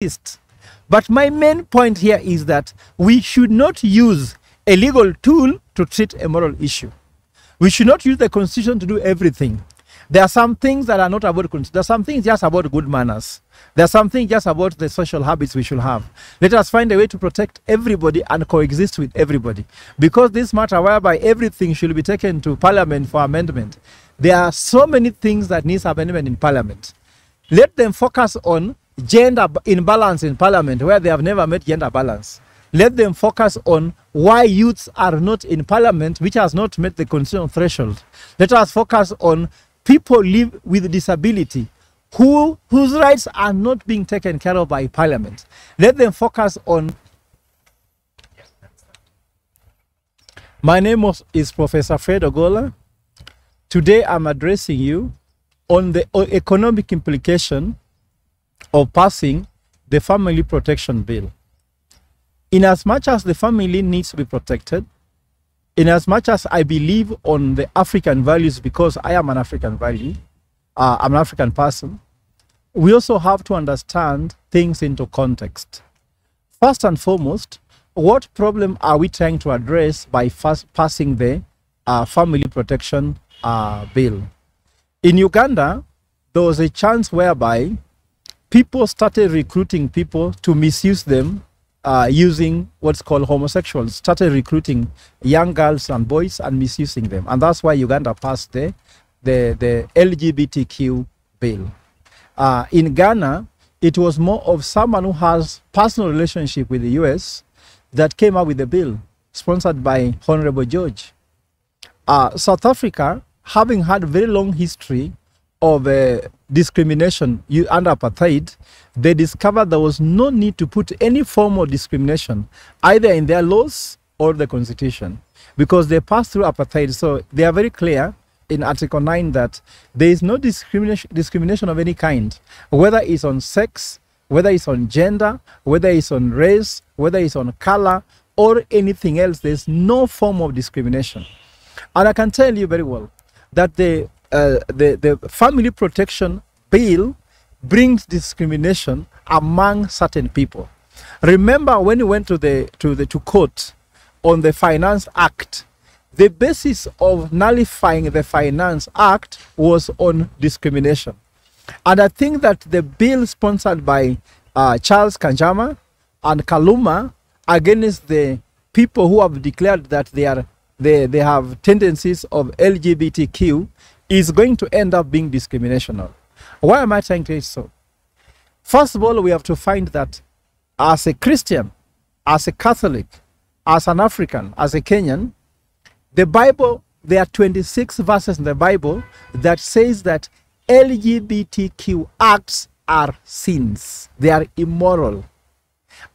exist. But my main point here is that we should not use a legal tool to treat a moral issue. We should not use the constitution to do everything. There are some things that are not about constitution. There are some things just about good manners. There are some things just about the social habits we should have. Let us find a way to protect everybody and coexist with everybody. Because this matter whereby everything should be taken to Parliament for amendment, there are so many things that need amendment in Parliament. Let them focus on gender imbalance in Parliament where they have never met gender balance. Let them focus on why youths are not in Parliament, which has not met the constitutional threshold. Let us focus on people live with disability whose rights are not being taken care of by Parliament. Let them focus on... My name is Professor Fred Ogolla. Today I'm addressing you on the economic implication of passing the Family Protection Bill. In as much as the family needs to be protected, in as much as I believe on the African values because I am an African value, I'm an African person, we also have to understand things into context. First and foremost, what problem are we trying to address by passing the Family Protection Bill? In Uganda, there was a chance whereby people started recruiting people to misuse them using what's called homosexuals, started recruiting young girls and boys and misusing them. And that's why Uganda passed the Eljibitikiu bill. In Ghana, it was more of someone who has personal relationship with the US that came up with the bill, sponsored by Honorable George. South Africa, having had a very long history of discrimination under apartheid, they discovered there was no need to put any form of discrimination either in their laws or the constitution because they passed through apartheid. So they are very clear in Article 9 that there is no discrimination of any kind, whether it's on sex, whether it's on gender, whether it's on race, whether it's on color or anything else. There's no form of discrimination. And I can tell you very well that the Family Protection Bill brings discrimination among certain people. Remember when we went to court on the Finance Act, the basis of nullifying the Finance Act was on discrimination. And I think that the bill sponsored by Charles Kanjama and Kaluma against the people who have declared that they have tendencies of LGBTQ is going to end up being discriminational. Why am I trying to say so? First of all, we have to find that as a Christian, as a Catholic, as an African, as a Kenyan, the Bible, there are 26 verses in the Bible that says that LGBTQ acts are sins. They are immoral.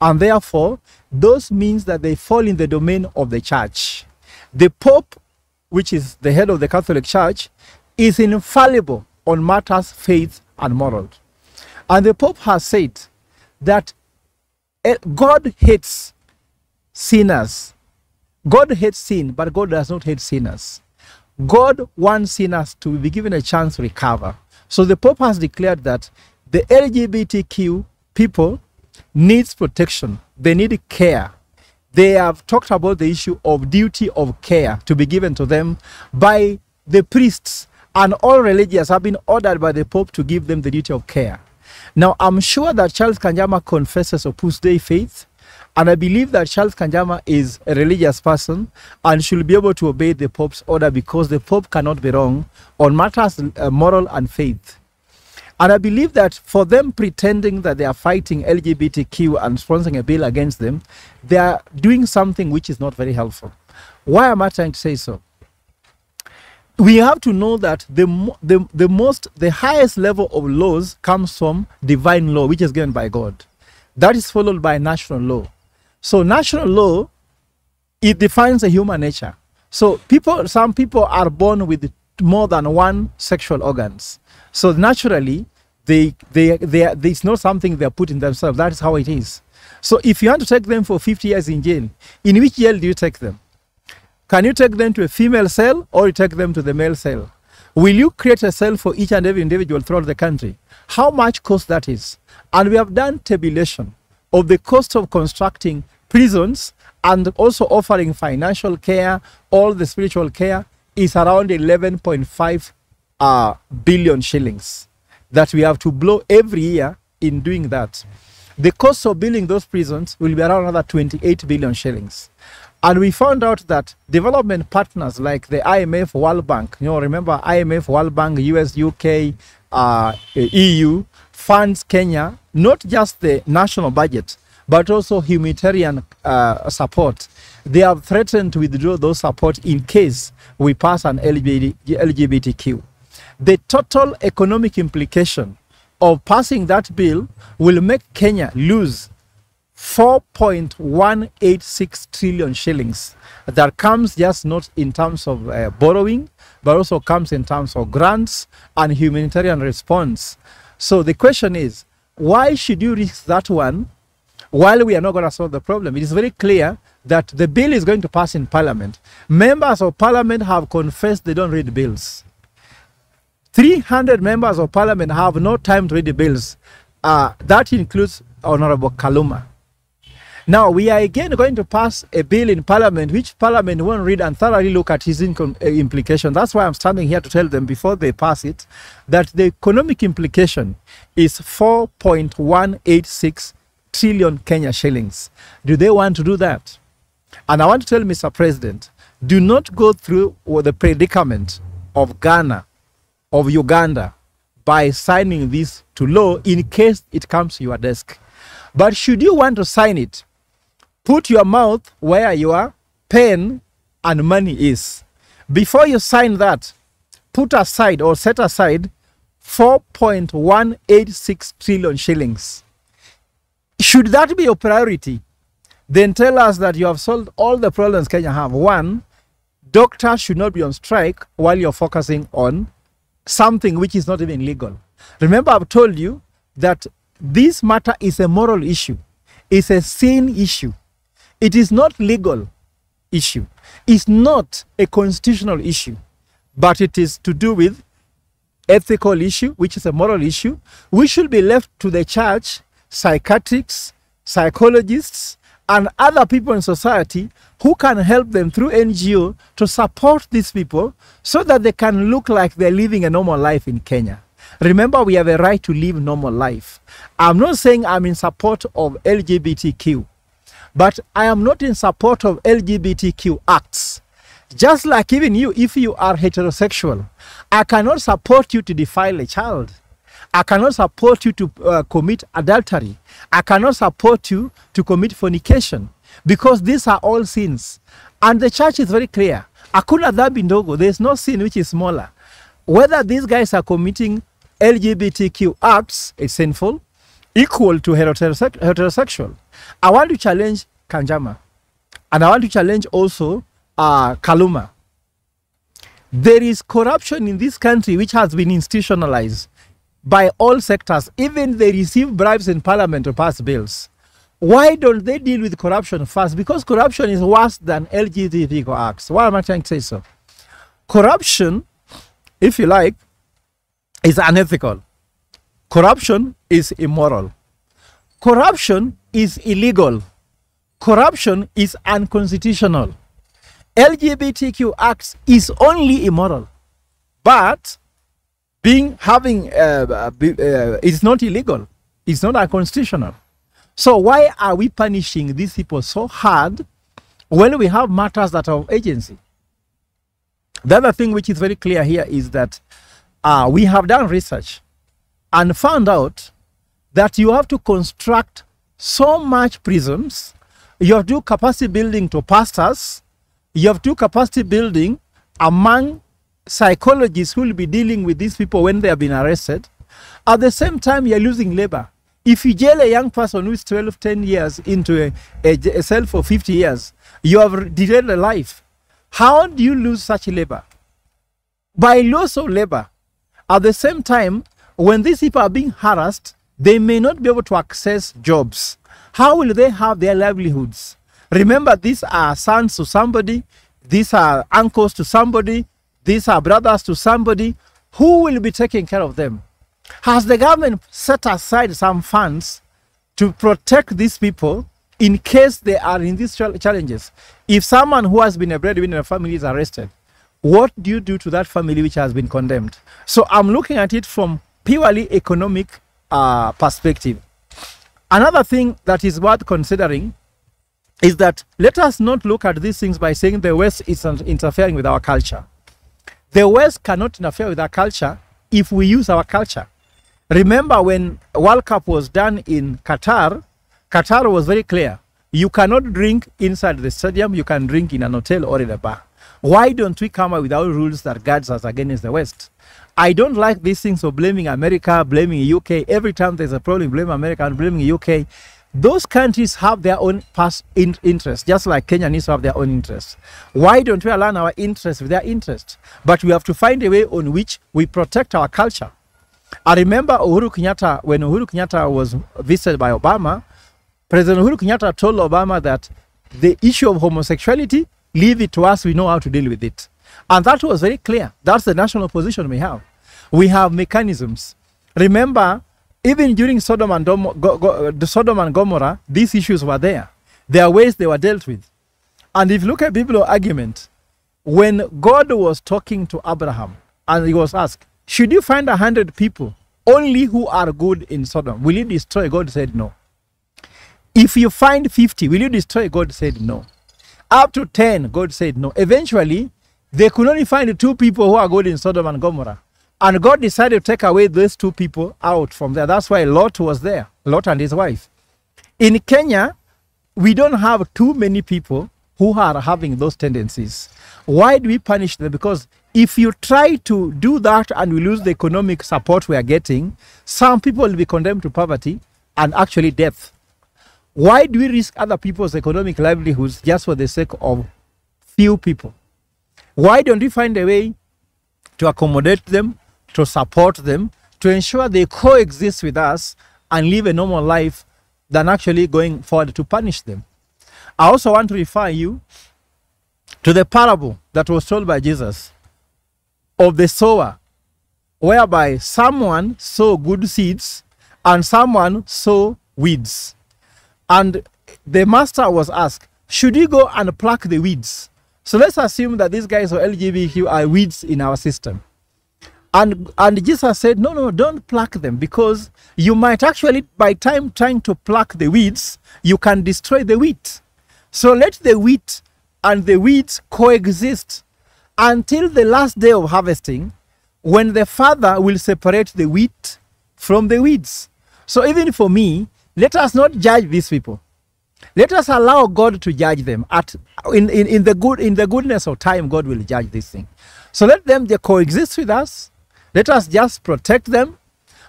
And therefore, those means that they fall in the domain of the church. The Pope, which is the head of the Catholic Church, is infallible on matters faith and moral. And the Pope has said that God hates sinners. God hates sin, but God does not hate sinners. God wants sinners to be given a chance to recover. So the Pope has declared that the LGBTQ people needs protection. They need care. They have talked about the issue of duty of care to be given to them by the priests, and all religions have been ordered by the Pope to give them the duty of care. Now, I'm sure that Charles Kanjama confesses Opus Dei faith, and I believe that Charles Kanjama is a religious person and should be able to obey the Pope's order because the Pope cannot be wrong on matters moral and faith. And I believe that for them pretending that they are fighting LGBTQ and sponsoring a bill against them, they are doing something which is not very helpful. Why am I trying to say so? We have to know that the highest level of laws comes from divine law, which is given by God. That is followed by national law. So national law, it defines the human nature. So some people are born with more than one sexual organs. So naturally, it's not something they put in themselves. That is how it is. So if you want to take them for 50 years in jail, in which jail do you take them? Can you take them to a female cell or you take them to the male cell? Will you create a cell for each and every individual throughout the country? How much cost that is? And we have done tabulation of the cost of constructing prisons and also offering financial care, all the spiritual care, is around 11.5 billion shillings that we have to blow every year in doing that. The cost of building those prisons will be around another 28 billion shillings. And we found out that development partners like the IMF, World Bank, you know, remember IMF, World Bank, US, UK, EU, funds Kenya, not just the national budget, but also humanitarian support. They have threatened to withdraw those support in case we pass an LGBTQ. The total economic implication of passing that bill will make Kenya lose 4.186 trillion shillings. That comes just not in terms of borrowing, but also comes in terms of grants and humanitarian response. So the question is, why should you risk that one while we are not going to solve the problem? It is very clear that the bill is going to pass in Parliament. Members of Parliament have confessed they don't read bills. 300 members of Parliament have no time to read the bills. That includes Honorable Kaluma. Now, we are again going to pass a bill in Parliament, which Parliament won't read and thoroughly look at its implication. That's why I'm standing here to tell them before they pass it, that the economic implication is 4.186 trillion Kenya shillings. Do they want to do that? And I want to tell Mr. President, do not go through the predicament of Ghana, of Uganda, by signing this to law in case it comes to your desk. But should you want to sign it, put your mouth where your pen and money is. Before you sign that, put aside or set aside 4.186 trillion shillings. Should that be your priority, then tell us that you have solved all the problems Kenya have. One, doctors should not be on strike while you're focusing on something which is not even legal. Remember, I've told you that this matter is a moral issue. It's a sin issue. It is not legal issue. It's not a constitutional issue, but it is to do with ethical issue, which is a moral issue. We should be left to the church, psychiatrists, psychologists, and other people in society who can help them through NGO to support these people so that they can look like they're living a normal life in Kenya. Remember, we have a right to live normal life. I'm not saying I'm in support of LGBTQ, but I am not in support of LGBTQ acts. Just like even you, if you are heterosexual, I cannot support you to defile a child. I cannot support you to commit adultery. I cannot support you to commit fornication, because these are all sins. And the church is very clear. Hakuna dhambi ndogo. There is no sin which is smaller. Whether these guys are committing LGBTQ acts is sinful, equal to heterosexual. I want to challenge Kanjama, and I want to challenge also Kaluma. There is corruption in this country which has been institutionalized by all sectors. Even they receive bribes in Parliament to pass bills. Why don't they deal with corruption first? Because corruption is worse than LGBTQ acts. Why am I trying to say so? Corruption, if you like, is unethical. Corruption is immoral. Corruption is illegal. Corruption is unconstitutional. LGBTQ acts is only immoral, but it's not illegal. It's not unconstitutional. So why are we punishing these people so hard when we have matters that are of agency? The other thing which is very clear here is that we have done research and found out that you have to construct so much prisons. You have to do capacity building to pastors. You have to do capacity building among psychologists who will be dealing with these people when they have been arrested. At the same time, you're losing labor. If you jail a young person who is 12, 10 years into a cell for 50 years, you have derailed a life. How do you lose such labor? By loss of labor. At the same time, when these people are being harassed, they may not be able to access jobs. How will they have their livelihoods? Remember, these are sons to somebody, these are uncles to somebody, these are brothers to somebody. Who will be taking care of them? Has the government set aside some funds to protect these people in case they are in these challenges? If someone who has been a breadwinner in a family is arrested, what do you do to that family which has been condemned? So I'm looking at it from purely economic perspective. Another thing that is worth considering is that let us not look at these things by saying the West is interfering with our culture. The West cannot interfere with our culture if we use our culture. Remember when World Cup was done in Qatar, Qatar was very clear. You cannot drink inside the stadium, you can drink in an hotel or in a bar. Why don't we come up with our rules that guards us against the West? I don't like these things of blaming America, blaming UK. Every time there's a problem, blame America and blaming UK. Those countries have their own past interests, just like Kenya needs to have their own interests. Why don't we align our interests with their interests? But we have to find a way on which we protect our culture. I remember Uhuru Kenyatta, when Uhuru Kenyatta was visited by Obama, President Uhuru Kenyatta told Obama that the issue of homosexuality, leave it to us, we know how to deal with it. And that was very clear. That's the national position we have. We have mechanisms. Remember, even during Sodom and Gomorrah, these issues were there. There are ways they were dealt with. And if you look at biblical argument, when God was talking to Abraham and he was asked, should you find 100 people only who are good in Sodom, will you destroy? God said no. If you find 50, will you destroy? God said no. Up to 10, God said no. Eventually, they could only find 2 people who are good in Sodom and Gomorrah. And God decided to take away those 2 people out from there. That's why Lot was there, Lot and his wife. In Kenya, we don't have too many people who are having those tendencies. Why do we punish them? Because if you try to do that and we lose the economic support we are getting, some people will be condemned to poverty and actually death. Why do we risk other people's economic livelihoods just for the sake of few people? Why don't we find a way to accommodate them, to support them, to ensure they coexist with us and live a normal life than actually going forward to punish them? I also want to refer you to the parable that was told by Jesus of the sower, whereby someone sowed good seeds and someone sowed weeds. And the master was asked, should he go and pluck the weeds? So let's assume that these guys or Eljibitikiu are weeds in our system. And Jesus said, no, don't pluck them, because you might actually, by time trying to pluck the weeds, you can destroy the wheat. So let the wheat and the weeds coexist until the last day of harvesting, when the Father will separate the wheat from the weeds. So even for me, let us not judge these people. Let us allow God to judge them. In the goodness of time, God will judge this thing. So let them coexist with us. Let us just protect them.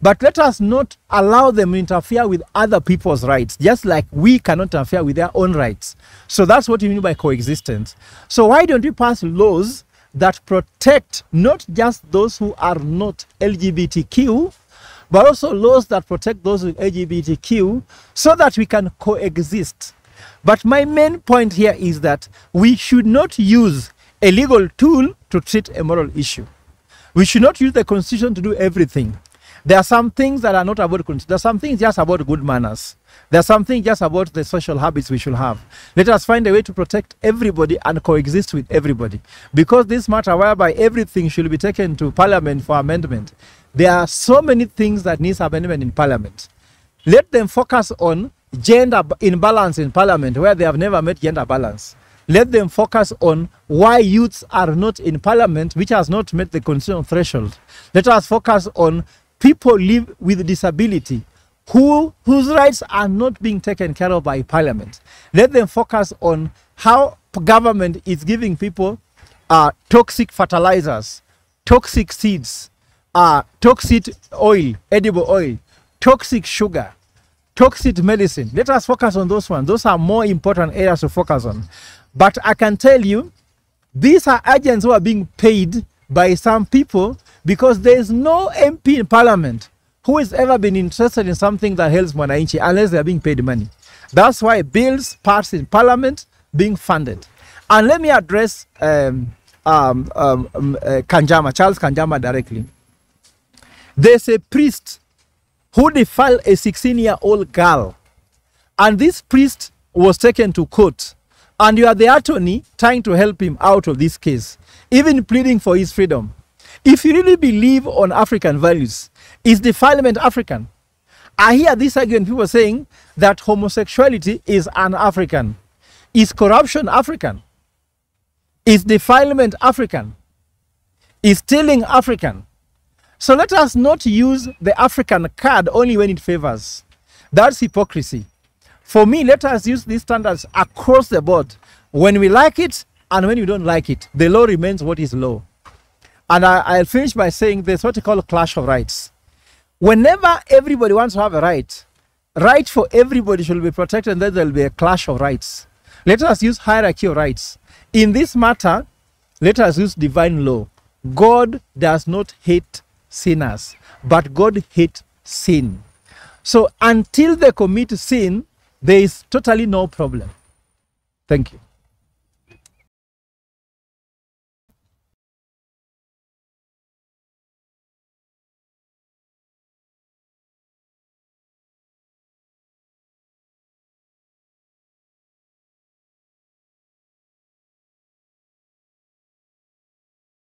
But let us not allow them to interfere with other people's rights, just like we cannot interfere with their own rights. So that's what we mean by coexistence. So why don't we pass laws that protect not just those who are not LGBTQ, but also laws that protect those with LGBTQ, so that we can coexist. But my main point here is that we should not use a legal tool to treat a moral issue. We should not use the Constitution to do everything. There are some things that are not about Constitution. There are some things just about good manners. There are some things just about the social habits we should have. Let us find a way to protect everybody and coexist with everybody. Because this matter whereby everything should be taken to Parliament for amendment, there are so many things that need amendment in Parliament. Let them focus on gender imbalance in Parliament, where they have never met gender balance. Let them focus on why youths are not in Parliament, which has not met the constitutional threshold. Let us focus on people live with disability whose rights are not being taken care of by Parliament. Let them focus on how government is giving people toxic fertilizers, toxic seeds, toxic oil, edible oil, toxic sugar, toxic medicine. Let us focus on those ones. Those are more important areas to focus on. But I can tell you, these are agents who are being paid by some people, because there is no MP in Parliament who has ever been interested in something that helps Mwananchi unless they are being paid money. That's why bills pass in Parliament being funded. And let me address Charles Kanjama directly. There's a priest who defiled a 16-year-old girl, and this priest was taken to court, and you are the attorney trying to help him out of this case, even pleading for his freedom. If you really believe on African values, is defilement African? I hear this argument, people saying that homosexuality is un-African. Is corruption African? Is defilement African? Is stealing African? So let us not use the African card only when it favors. That's hypocrisy. For me, let us use these standards across the board. When we like it and when we don't like it, the law remains what is law. And I'll finish by saying there's what we call a clash of rights. Whenever everybody wants to have a right for everybody should be protected, and then there'll be a clash of rights. Let us use hierarchy of rights. In this matter, let us use divine law. God does not hate sinners, but God hates sin. So until they commit sin, there is totally no problem. Thank you.